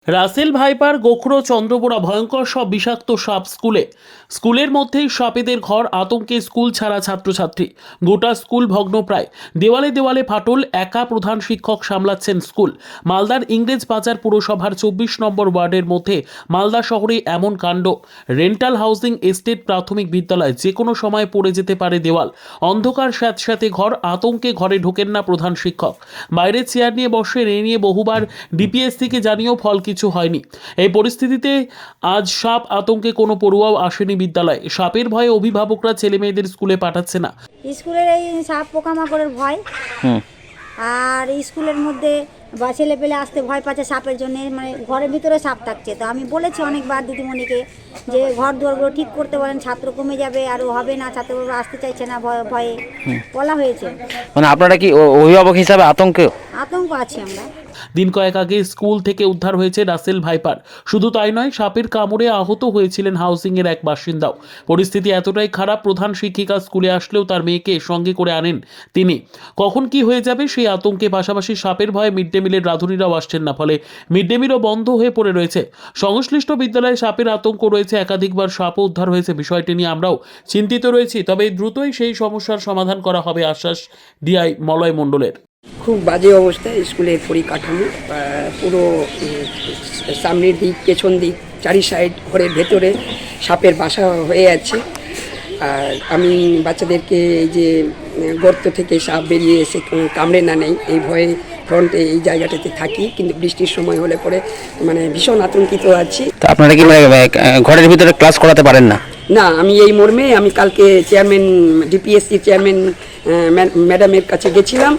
Russell viper গোখরো চন্দ্রবোড়া ভয়ঙ্কর সব বিষাক্ত সাপ স্কুলের মধ্যেই সাপেদের ঘর, আতঙ্কে স্কুল ছাড়া ছাত্রছাত্রী, গোটা স্কুল ভগ্নপ্রায়, দেওয়ালে দেওয়ালে ফাটল, একা প্রধান শিক্ষক সামলাচ্ছেন স্কুল। মালদার ইংরেজ বাজার পুরসভার 24 নম্বর ওয়ার্ডের মধ্যে মালদা শহরে এমন কাণ্ড। রেন্টাল হাউজিং এস্টেট প্রাথমিক বিদ্যালয়, যে কোনো সময় পড়ে যেতে পারে দেওয়াল, অন্ধকার স্যাঁতস্যাঁতে ঘর, আতঙ্কে ঘরে ঢোকেন না প্রধান শিক্ষক, বাইরে চেয়ার নিয়ে বসেন। এ নিয়ে বহুবার ডিপিএসসিকে জানিয়েও ফল কিছু হয়নি। এই পরিস্থিতিতে আজ সাপ আতঙ্কে কোনো পড়ুয়াও আসেনি বিদ্যালয়ে। সাপের ভয়ে অভিভাবকরা ছেলে মেয়েদের স্কুলে পাঠাচ্ছে না। স্কুলের এই সাপ পোকামাকড়ের ভয়, আর স্কুলের মধ্যে বা ছেলে পেলে আসতে ভয় পাচ্ছে সাপের জন্য, মানে ঘরের ভিতরে সাপ থাকছে। তো আমি বলেছি অনেকবার দিদিমণিকে যে ঘর দুয়ারগুলো ঠিক করতে বলেন, ছাত্র কমে যাবে, আরও হবে না, ছাত্রগুলো আসতে চাইছে না ভয়ে বলা হয়েছে। মানে আপনারা কি অভিভাবক হিসাবে আতঙ্ক আছি আমরা। দিন কয়েক আগে স্কুল থেকে উদ্ধার হয়েছে রাসেল ভাইপার। শুধু তাই নয়, সাপের কামড়ে আহত হয়েছিলেন হাউসিংয়ের এক বাসিন্দাও। পরিস্থিতি এতটাই খারাপ, প্রধান শিক্ষিকা স্কুলে আসলেও তার মেয়েকে সঙ্গে করে আনেন তিনি। কখন কি হয়ে যাবে সেই আতঙ্কে, পাশাপাশি সাপের ভয়ে মিড ডে মিলের রাঁধুনিরাও আসছেন না, ফলে মিড ডে মিলও বন্ধ হয়ে পড়ে রয়েছে। সংশ্লিষ্ট বিদ্যালয়ে সাপের আতঙ্ক রয়েছে, একাধিকবার সাপও উদ্ধার হয়েছে। বিষয়টি নিয়ে আমরাও চিন্তিত রয়েছি, তবে দ্রুতই সেই সমস্যার সমাধান করা হবে, আশ্বাস ডিআই মলয় মণ্ডলের। খুব বাজে অবস্থায় স্কুলের পরিকাঠামো, পুরো সামনের দিক, পেছন দিক, চারি সাইড ঘরের ভেতরে সাপের বাসা হয়ে আছে। আর আমি বাচ্চাদেরকে এই যে গর্ত থেকে সাপ বেরিয়ে এসে কামড়ে না নেই এই ভয়ে ফ্রন্টে এই জায়গাটাতে থাকি, কিন্তু বৃষ্টির সময় হলে পরে মানে ভীষণ আতঙ্কিত আছি। তো আপনারা কি ঘরের ভিতরে ক্লাস করাতে পারেন না? না, আমি এই মর্মে আমি কালকে চেয়ারম্যান, ডিপিএসসি চেয়ারম্যান ম্যাডামের কাছে গেছিলাম।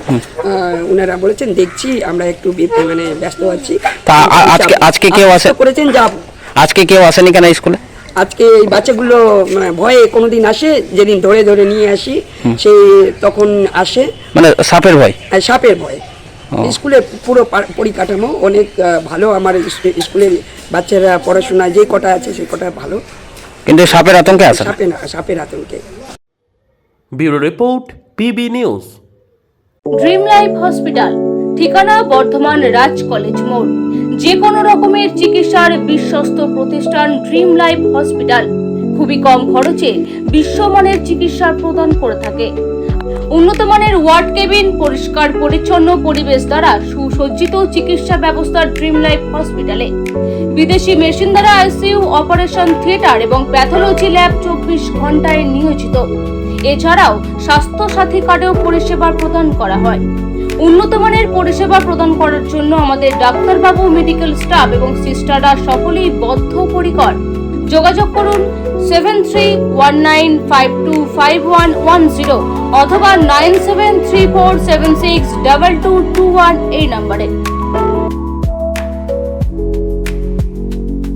ওনারা বলেছেন দেখছি, আমরা একটু মানে ব্যস্ত আছি। তা আজকে কেউ আসে করেছেন যাব, আজকে কেউ আসেনি কেন স্কুলে? আজকে এই বাচ্চাগুলো ভয়ে কোনোদিন আসে, যেদিন ধরে ধরে নিয়ে আসি সে তখন আসে, মানে সাপের ভয়। সাপের ভয়। স্কুলের পুরো পরিকাঠামো অনেক ভালো, আমার স্কুলের বাচ্চারা পড়াশোনা যে কটা আছে সে কটা ভালো, কিন্তু সাপের আতঙ্কে আছে। সাপের আতঙ্কে। Bureau report, PB news. Dream life hospital, ঠিকানা বর্ধমান রাজ কলেজ মোড়। যে কোনো রকমের চিকিৎসার বিশ্বস্ত প্রতিষ্ঠান ড্রিম লাইফ হসপিটাল খুবই কম খরচে বিশ্বমানের চিকিৎসা প্রদান করে থাকে। উন্নত মানের ওয়ার্ড কেবিন, পরিষ্কার পরিচ্ছন্ন পরিবেশ দ্বারা সুসজ্জিত চিকিৎসা ব্যবস্থা ড্রিম লাইফ হসপিটালে। বিদেশি মেশিন দ্বারা আইসিইউ, অপারেশন থিয়েটার এবং প্যাথোলজি ল্যাব 24 ঘন্টায় নিয়োজিত। এছাড়াও স্বাস্থ্য সাথী কার্ডেও পরিষেবা প্রদান করা হয়। উন্নত মানের পরিষেবা প্রদান করার জন্য আমাদের ডাক্তারবাবু, মেডিকেল স্টাফ এবং সিস্টাররা সকলেই বদ্ধপরিকর। যোগাযোগ করুন 7319525110 অথবা 9734762221 এই নম্বরে।